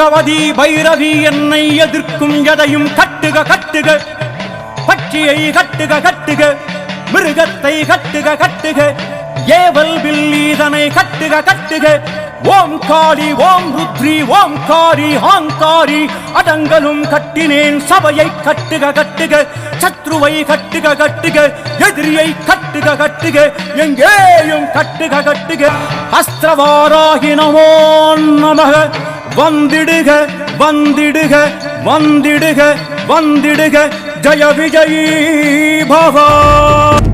பகவதி பைரவி என்னை எதிர்க்கும் எதையும் கட்டுக கட்டுக, பட்சியை கட்டுக கட்டுக, மிருகத்தை கட்டுக கட்டுக, ஏவல் வில்லீதனை கட்டுக கட்டுக. ஓம் காளி ஓம் ருத்ரி ஓம் காரி ஆங்காரி அடங்கலும் கட்டினேன் சபையை கட்டுக கட்டுக, சத்ருவை கட்டுக கட்டுக, எதிரியை கட்டுக கட்டுக, எங்கேயும் கட்டுக கட்டுக. அஸ்திரவாராகி நமோ நமக. வந்திடுக வந்திடுக வந்திடுக வந்திடுக, ஜய விஜயீ பவ.